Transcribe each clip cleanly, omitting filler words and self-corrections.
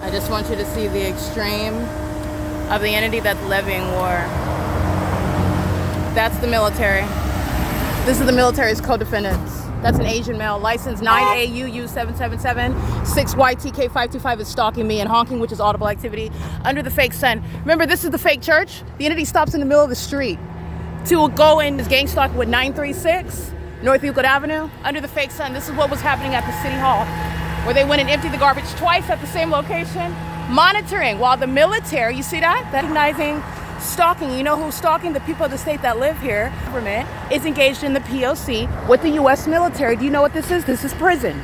I just want you to see the extreme of the entity that's levying war. That's the military. This is the military's co-defendants. That's an Asian male, license 9AUU777, 6YTK525 is stalking me and honking, which is audible activity, under the fake sun. Remember, this is the fake church. The entity stops in the middle of the street to go in this gang stalk with 936 North Euclid Avenue, under the fake sun. This is what was happening at the City Hall, where they went and emptied the garbage twice at the same location, monitoring, while the military, you see that? Recognizing stalking. You know who's stalking? The people of the state that live here. Government is engaged in the P.O.C. with the U.S. military. Do you know what this is? This is prison.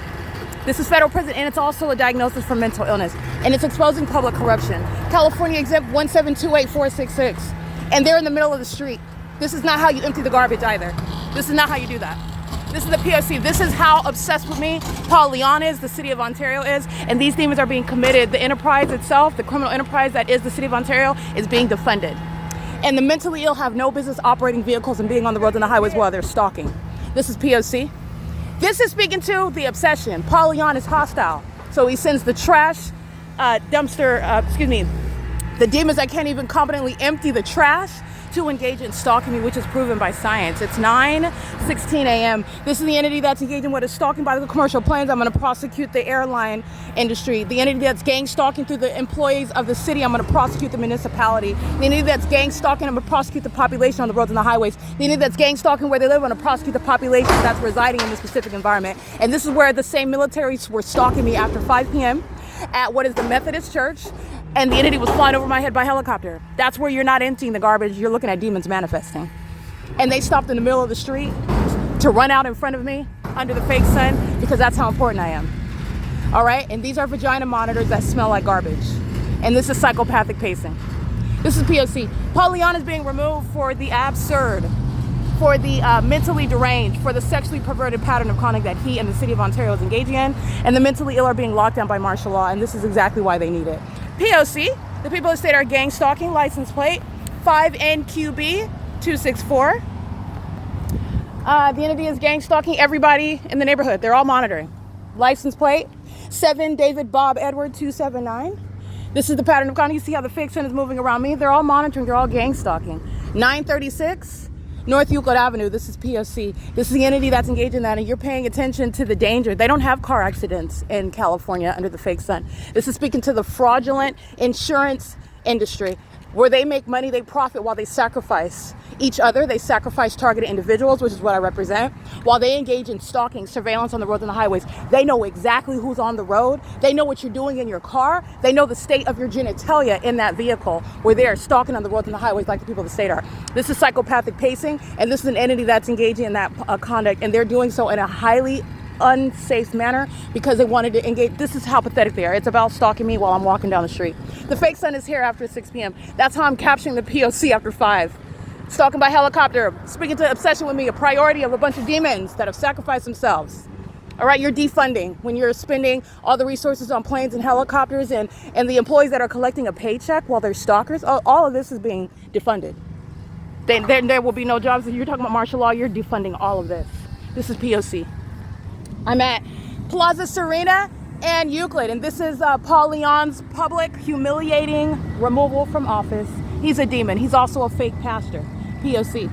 This is federal prison, and it's also a diagnosis for mental illness, and it's exposing public corruption. California exempt 1728466, and they're in the middle of the street. This is not how you empty the garbage either. This is not how you do that. This is the P.O.C. This is how obsessed with me Paul Leon is, the city of Ontario is, and these demons are being committed. The enterprise itself, the criminal enterprise that is the city of Ontario, is being defunded. And the mentally ill have no business operating vehicles and being on the roads and the highways while they're stalking. This is P.O.C. This is speaking to the obsession. Paul Leon is hostile. So he sends the trash the demons that can't even competently empty the trash to engage in stalking me, which is proven by science. It's 9:16 a.m. This is the entity that's engaging with a stalking by the commercial planes. I'm going to prosecute the airline industry. The entity that's gang stalking through the employees of the city, I'm going to prosecute the municipality. The entity that's gang stalking, I'm going to prosecute the population on the roads and the highways. The entity that's gang stalking where they live, I'm going to prosecute the population that's residing in this specific environment. And this is where the same militaries were stalking me after 5 p.m. at what is the Methodist Church. And the entity was flying over my head by helicopter. That's where you're not emptying the garbage, you're looking at demons manifesting. And they stopped in the middle of the street to run out in front of me under the fake sun, because that's how important I am. All right, and these are vagina monitors that smell like garbage. And this is psychopathic pacing. This is P.O.C. Paul Leon is being removed for the absurd, for the mentally deranged, for the sexually perverted pattern of conduct that he and the city of Ontario is engaging in. And the mentally ill are being locked down by martial law, and this is exactly why they need it. P.O.C. The people of the state are gang stalking, license plate 5NQB264. The entity is gang stalking everybody in the neighborhood. They're all monitoring. License plate 7 David Bob Edward 279. This is the pattern of conduct. You see how the fake sun is moving around me? They're all monitoring. They're all gang stalking. 936 North Euclid Avenue. This is P.O.C. This is the entity that's engaged in that, and you're paying attention to the danger. They don't have car accidents in California under the fake sun. This is speaking to the fraudulent insurance industry, where they make money, they profit while they sacrifice each other. They sacrifice targeted individuals, which is what I represent, while they engage in stalking, surveillance on the roads and the highways. They know exactly who's on the road. They know what you're doing in your car. They know the state of your genitalia in that vehicle, where they are stalking on the roads and the highways like the people of the state are. This is psychopathic pacing, and this is an entity that's engaging in that conduct, and they're doing so in a highly unsafe manner because they wanted to engage. This is how pathetic they are. It's about stalking me while I'm walking down the street. The fake sun is here after 6 p.m. That's how I'm capturing the P.O.C. after 5. Stalking by helicopter, speaking to obsession with me, a priority of a bunch of demons that have sacrificed themselves. All right, you're defunding when you're spending all the resources on planes and helicopters and the employees that are collecting a paycheck while they're stalkers. All of this is being defunded. There will be no jobs. If you're talking about martial law, you're defunding all of this. This is P.O.C. I'm at Plaza Serena and Euclid, and this is Paul Leon's public humiliating removal from office. He's a demon. He's also a fake pastor. P.O.C.